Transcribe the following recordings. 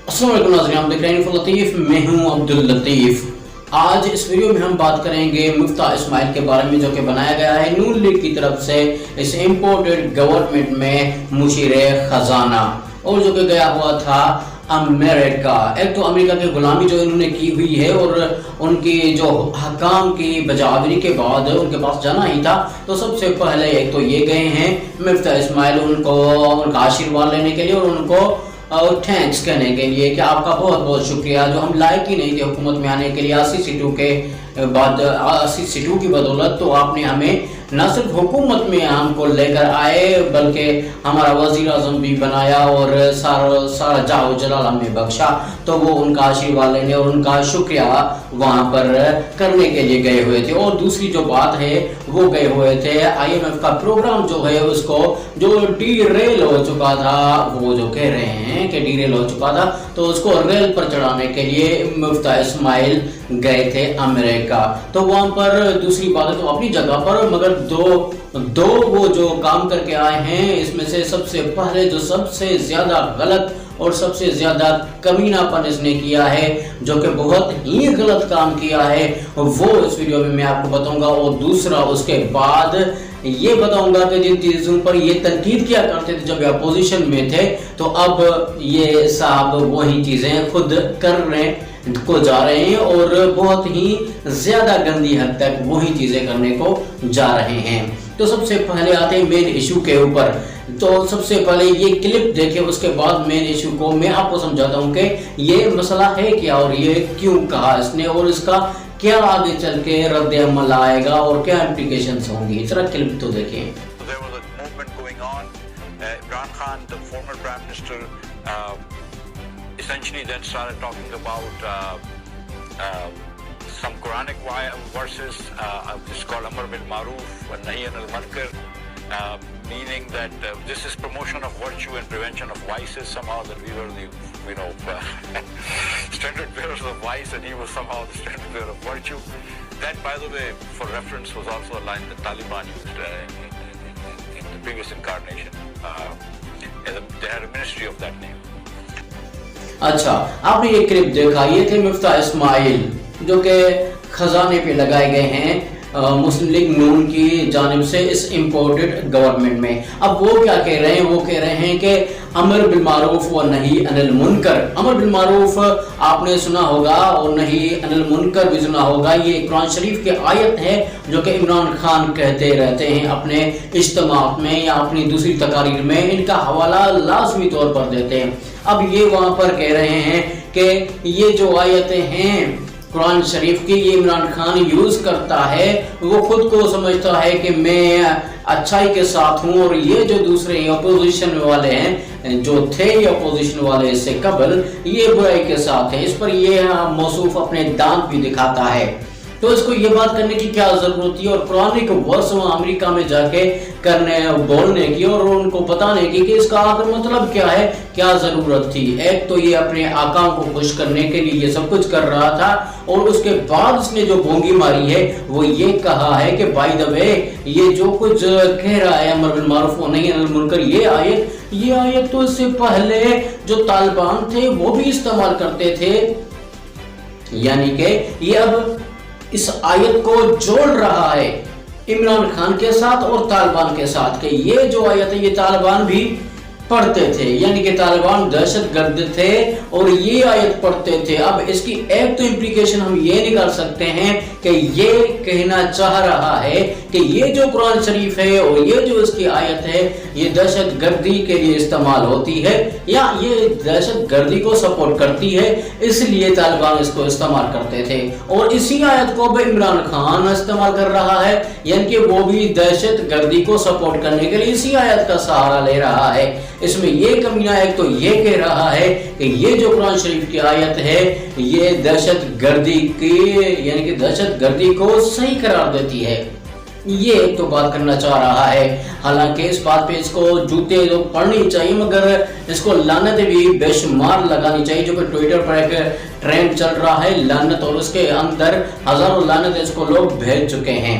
अस्सलाम वालेकुम नाज़रीन, आप देख रहे हैं इन्फो लतीफ़। मैं हूं अब्दुल लतीफ़। आज इस वीडियो में हम बात करेंगे मुफ्ता इस्माइल के बारे में, जो कि बनाया गया है नून लीग की तरफ से इस इम्पोर्टेड गवर्नमेंट में मुशीर खजाना, और जो कि गया हुआ था अमेरिका। एक तो अमेरिका की गुलामी जो इन्होंने की हुई है और उनकी जो हकाम की बजावरी के बाद उनके पास जाना ही था, तो सबसे पहले एक तो ये गए हैं मुफ्ता इस्माइल उनका आशीर्वाद लेने के लिए और उनको और थैंक्स कहने के लिए कि आपका बहुत बहुत शुक्रिया, जो हम लायक ही नहीं थे हुकूमत में आने के लिए 80 सीटों के बाद 80 सीटों की बदौलत, तो आपने हमें न सिर्फ हुकूमत में हमको लेकर आए बल्कि हमारा वजीर आज़म भी बनाया और सारा जाओ जलाल हमें बख्शा। तो वो उनका आशीर्वाद लेने और उनका शुक्रिया वहाँ पर करने के लिए गए हुए थे। और दूसरी जो बात है वो गए हुए थे IMF का प्रोग्राम जो है उसको जो डीरेल हो चुका था, वो जो कह रहे हैं कि डीरेल हो चुका था, तो उसको रेल पर चढ़ाने के लिए मुफ्ता इस्माइल गए थे अमेरिका। तो वहाँ पर दूसरी बात है तो अपनी जगह पर, मगर दो वो जो काम करके आए हैं, इसमें से सबसे पहले जो सबसे ज्यादा गलत और सबसे ज्यादा कमीनापन इसने किया है, जो कि बहुत ही गलत काम किया है, वो इस वीडियो में मैं आपको बताऊंगा। और दूसरा उसके बाद ये बताऊंगा कि जिन चीजों पर ये तनकीद किया करते थे जब ये अपोजिशन में थे, तो अब ये साहब वही चीजें खुद करने को जा रहे हैं और बहुत ही ज्यादा गंदी हद तक वही चीजें करने को जा रहे हैं। तो सबसे पहले आते हैं मेन इशू के ऊपर। तो सबसे पहले ये क्लिप देखें, उसके बाद मेन इशू को मैं आपको समझाता हूँ कि ये मसला है क्या और ये क्यों कहा इसने और इसका क्या आगे चल के रद्द अमल आएगा और क्या इम्प्लीकेशंस होंगी। जरा क्लिप तो देखें। Essentially then started talking about some Quranic verses, it's called Amr bil Maruf wa Nahy anil Munkar, meaning that this is promotion of virtue and prevention of vices, somehow that we were the standard bearers of vice and he was somehow the standard bearer of virtue. That, by the way, for reference, was also a line that Taliban used in the previous incarnation. They had a ministry of that name. अच्छा, आपने ये clip देखा, ये थे मुफ्ता इस्माइल जो कि खजाने पे लगाए गए हैं मुस्लिम लीग नून की जानिब से इस इम्पोर्टेड गवर्नमेंट में। अब वो क्या कह रहे हैं, वो कह रहे हैं कि अमर बिल मारूफ व नही अनिल मुनकर। अमर बिल मारूफ आपने सुना होगा और नही अनिल मुनकर भी सुना होगा। ये कुरान शरीफ की आयत है जो कि इमरान खान कहते रहते हैं अपने इज्तिमाअत में या अपनी दूसरी तकारीर में, इनका हवाला लाजमी तौर पर देते हैं। अब ये वहां पर कह रहे हैं कि ये जो आयतें हैं कुरान शरीफ की, ये इमरान खान यूज करता है, वो खुद को समझता है कि मैं अच्छाई के साथ हूं और ये जो दूसरे अपोजिशन वाले हैं जो थे ये अपोजिशन वाले इससे कबल, ये बुराई के साथ है। इस पर ये मौसूफ अपने दांत भी दिखाता है। तो इसको ये बात करने की क्या जरूरत थी और कुरानिक वर्स अमेरिका में जाके करने बोलने की और उनको बताने की कि इसका आखिर मतलब क्या है, क्या जरूरत थी। एक तो ये अपने आकाओं को खुश करने के लिए ये सब कुछ कर रहा था और उसके बाद उसने जो भोंगी मारी है वो ये कहा है कि बाय द वे ये जो कुछ कह रहा है अमर बिल मारूफ व नही अनिल मुनकर, ये आयत तो इससे पहले जो तालिबान थे वो भी इस्तेमाल करते थे। यानी कि ये अब इस आयत को जोड़ रहा है इमरान खान के साथ और तालिबान के साथ कि ये जो आयत है ये तालिबान भी पढ़ते थे, यानी कि तालिबान दहशतगर्द थे और ये आयत पढ़ते थे। अब इसकी एक तो इम्प्लीकेशन हम ये निकाल सकते हैं कि ये कहना चाह रहा है कि ये जो कुरान शरीफ है और ये जो इसकी आयत है ये दहशतगर्दी के लिए इस्तेमाल होती है या ये दहशतगर्दी को सपोर्ट करती है, इसलिए तालिबान इसको इस्तेमाल करते थे। और इसी आयत को भी इमरान खान इस्तेमाल कर रहा है, यानी कि वो भी दहशतगर्दी को सपोर्ट करने के लिए इसी आयत का सहारा ले रहा है। इसमें ये कमीना एक तो ये कह रहा है कि ये जो कुरान शरीफ की आयत है ये दहशतगर्दी की यानी कि दहशतगर्दी को सही करार देती है, ये एक तो बात करना चाह रहा है। हालांकि इस बात पे इसको जूते तो पड़नी चाहिए मगर इसको लानत भी बेशुमार लगानी चाहिए, जो कि ट्विटर पर एक ट्रेंड चल रहा है लानत, और उसके अंदर हजारों लानत इसको लोग भेज चुके हैं।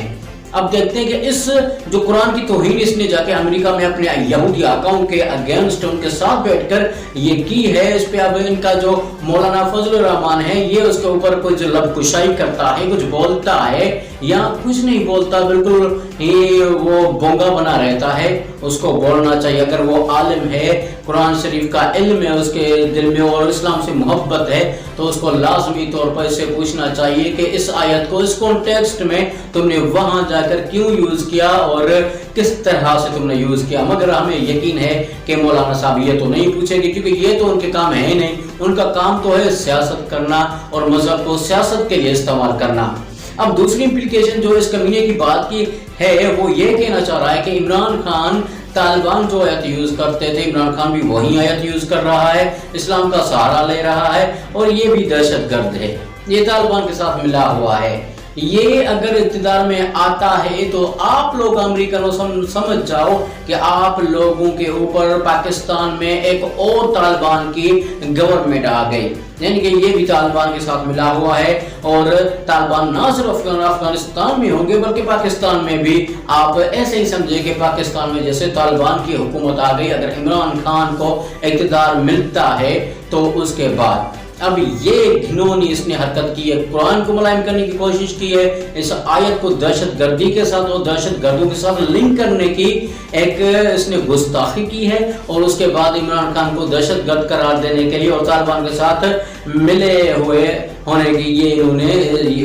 अब देखते हैं कि इस जो कुरान की तौहीन इसने जाके अमेरिका में अपने यहूदी आकाओं के अगेंस्ट उनके साथ बैठकर ये की है, इस पे अब इनका जो मौलाना फजल रहमान है ये उसके ऊपर कुछ लबकुशाई करता है, कुछ बोलता है या कुछ नहीं बोलता, बिल्कुल ही वो बोंगा बना रहता है। उसको बोलना चाहिए, अगर वो आलिम है, कुरान शरीफ का इल्म है उसके दिल में और इस्लाम से मोहब्बत है, तो उसको लाजमी तौर पर इससे पूछना चाहिए कि इस आयत को इस कॉन्टेक्स्ट में तुमने वहां जाकर क्यों यूज किया और किस तरह से तुमने यूज किया। मगर हमें यकीन है कि मौलाना साहब ये तो नहीं पूछेंगे, क्योंकि ये तो उनके काम है ही नहीं, उनका काम तो है सियासत करना और मजहब को सियासत के लिए इस्तेमाल करना। अब दूसरी इम्प्लीकेशन जो इस कमीने की बात की है वो ये कहना चाह रहा है कि इमरान खान तालिबान जो आयत यूज करते थे, इमरान खान भी वही आयत यूज कर रहा है, इस्लाम का सहारा ले रहा है और ये भी दहशतगर्द है, ये तालिबान के साथ मिला हुआ है। ये अगर इक़्तिदार में आता है तो आप लोग अमेरिकनों समझ जाओ कि आप लोगों के ऊपर पाकिस्तान में एक और तालिबान की गवर्नमेंट आ गई, यानी कि ये भी तालिबान के साथ मिला हुआ है और तालिबान ना सिर्फ अफगानिस्तान में होंगे बल्कि पाकिस्तान में भी। आप ऐसे ही समझे कि पाकिस्तान में जैसे तालिबान की हुकूमत आ गई, अगर इमरान खान को इक़्तिदार मिलता है तो उसके बाद अब ये घिनौनी इसने हरकत की है, कुरान को मुलायम करने की कोशिश की है, इस आयत को दहशतगर्दी के साथ और दहशतगर्दों के साथ लिंक करने की एक इसने गुस्ताखी की है और उसके बाद इमरान खान को दहशतगर्द करार देने के लिए और तालिबान के साथ मिले हुए होने की ये इन्होंने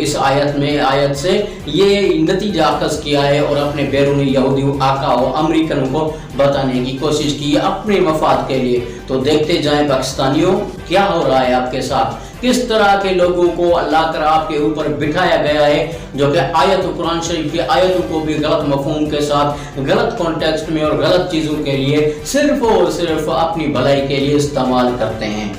इस आयत से ये नतीजा अखज़ किया है और अपने बैरूनी यहूदी आका और अमेरिकनों को बताने की कोशिश की है अपने मफाद के लिए। तो देखते जाएं पाकिस्तानियों क्या हो रहा है आपके साथ, किस तरह के लोगों को अल्लाह कर आपके ऊपर बिठाया गया है जो कि आयत कुरान शरीफ की आयतों को भी गलत मफहूम के साथ गलत कॉन्टेक्स्ट में और गलत चीज़ों के लिए सिर्फ और सिर्फ अपनी भलाई के लिए इस्तेमाल करते हैं।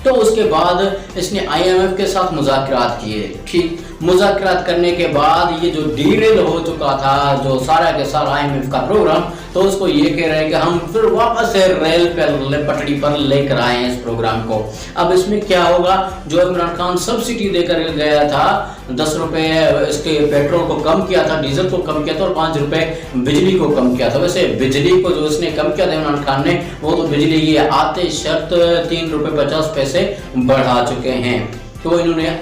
तो उसके बाद इसने IMF के साथ मुज़ाकरात किए, ठीक, मुज़ाकरात करने के बाद ये जो डीरेल हो चुका था जो सारा के सारा IMF का प्रोग्राम, तो उसको ये कह रहे हैं कि हम फिर वापस से रेल पर पटड़ी पर लेकर आए हैं इस प्रोग्राम को। अब इसमें क्या होगा, जो इमरान खान सब्सिडी देकर गया था 10 रुपए इसके पेट्रोल को कम किया था, डीजल को कम किया था और 5 रुपए बिजली को कम किया था। वैसे बिजली को जो इसने कम किया था इमरान खान ने, वो तो बिजली ये आते शर्त 3 रुपए 50 पैसे बढ़ा चुके हैं। तो इन्होंने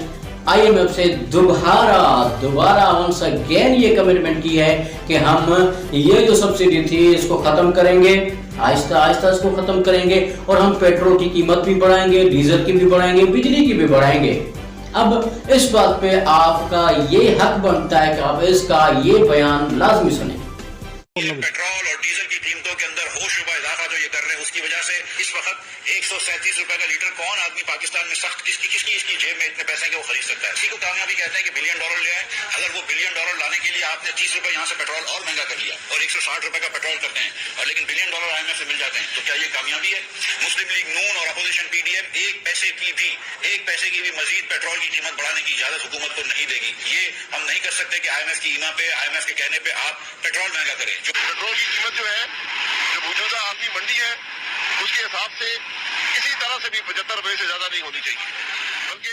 IMF से दोबारा वंस अगेन ये कमिटमेंट की है कि हम ये जो सब्सिडी थी इसको खत्म करेंगे, आहिस्ता आहिस्ता इसको खत्म करेंगे और हम पेट्रोल की कीमत भी बढ़ाएंगे, डीजल की भी बढ़ाएंगे, बिजली की भी बढ़ाएंगे। अब इस बात पे आपका ये हक बनता है कि आप इसका ये बयान लाजमी सुने। पेट्रोल और डीजल की कीमतों के अंदर होशरुबा इजाफा जो ये कर रहे हैं उसकी वजह से इस वक्त 137 रुपए का लीटर कौन आदमी पाकिस्तान में सख्त किसकी इसकी जेब में इतने पैसे के वो खरीद सकता है। इसी को कामयाबी कहते हैं कि $1 बिलियन ले आए। अगर वो $1 बिलियन लाने के लिए आपने 30 रुपए यहाँ से पेट्रोल और महंगा कर लिया और 160 रुपए का पेट्रोल करते हैं और लेकिन $1 बिलियन IMF से मिल जाते हैं, तो क्या ये कामयाबी है? मुस्लिम लीग नून और अपोजिशन PDM एक पैसे की भी मजीद पेट्रोल की कीमत बढ़ाने की इजाजत हुकूमत को नहीं देगी। ये हम नहीं कर सकते कि IMF की ईमा पे, IMF के कहने पे आप पेट्रोल महंगा करें। जो पेट्रोल की कीमत जो है जो मौजूदा आपकी मंडी है उसके हिसाब से किसी तरह से भी 75 रुपए से ज्यादा नहीं होनी चाहिए, बल्कि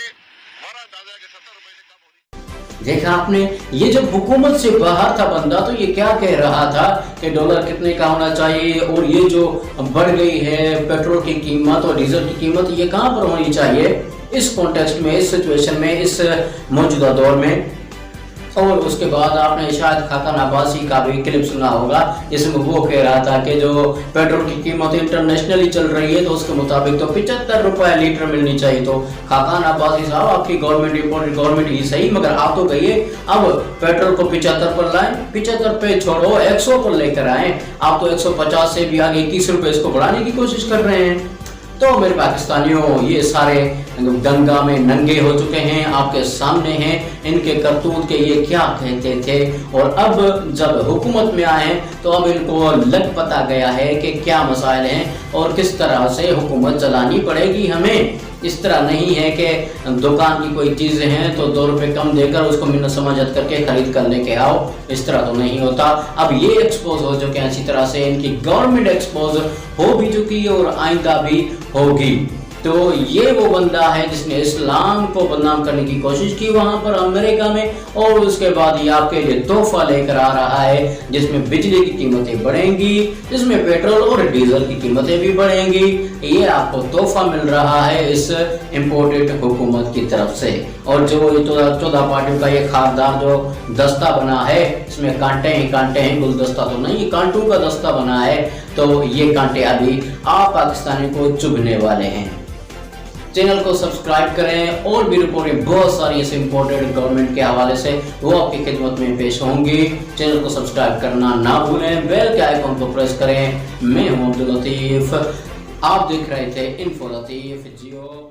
हमारा अंदाजा है कि 70 रुपए से कम होनी। देखा आपने, ये जब हुकूमत से बाहर था बंदा तो ये क्या कह रहा था कि डॉलर कितने का होना चाहिए और ये जो बढ़ गई है पेट्रोल की कीमत और डीजल की कीमत ये कहाँ पर होनी चाहिए इस कॉन्टेक्स्ट में, इस सिचुएशन में, इस मौजूदा दौर में। और उसके बाद आपने शायद खाकान अब्बासी का भी क्लिप सुना होगा जिसमें वो कह रहा था कि जो पेट्रोल की कीमत इंटरनेशनली चल रही है तो उसके मुताबिक तो 75 रुपए लीटर मिलनी चाहिए। तो खाकान अब्बासी साहब आपकी गवर्नमेंट ही सही, मगर आप तो कहिए अब पेट्रोल को 75 पर लाएं, 75 पे छोड़ो 100 पर लेकर आए। आप तो 150 से भी आगे 21 रुपए इसको बढ़ाने की कोशिश कर रहे हैं। तो मेरे पाकिस्तानियों ये सारे गंगा में नंगे हो चुके हैं, आपके सामने हैं, इनके करतूत के ये क्या कहते थे और अब जब हुकूमत में आए तो अब इनको लग पता गया है कि क्या मसाइल हैं और किस तरह से हुकूमत चलानी पड़ेगी हमें। इस तरह नहीं है कि दुकान की कोई चीज़ें हैं तो 2 रुपए कम देकर उसको मिन्नत समझत करके खरीद कर लेके आओ, इस तरह तो नहीं होता। अब ये एक्सपोज हो चुके हैं, इसी तरह से इनकी गवर्नमेंट एक्सपोज हो भी चुकी है और आइंदा भी होगी। तो ये वो बंदा है जिसने इस्लाम को बदनाम करने की कोशिश की वहां पर अमेरिका में, और उसके बाद ये आपके लिए तोहफा लेकर आ रहा है जिसमें बिजली की कीमतें बढ़ेंगी, जिसमें पेट्रोल और डीजल की कीमतें भी बढ़ेंगी। ये आपको तोहफा मिल रहा है इस इम्पोर्टेड हुकूमत की तरफ से। और जो 14 पार्टियों का ये खारदार जो दस्ता बना है, इसमें कांटे हैं, गुलदस्ता तो नहीं, कांटों का दस्ता बना है, तो ये कांटे अभी आप पाकिस्तानी को चुभने वाले हैं। चैनल को सब्सक्राइब करें, और भी रिपोर्टें बहुत सारी ऐसे इम्पोर्टेंट गवर्नमेंट के हवाले से वो आपकी खिदमत में पेश होंगी। चैनल को सब्सक्राइब करना ना भूलें, बेल के आइकॉन को प्रेस करें। मैं हूं अब्दुल लतीफ, आप देख रहे थे इन्फो लतीफ जियो।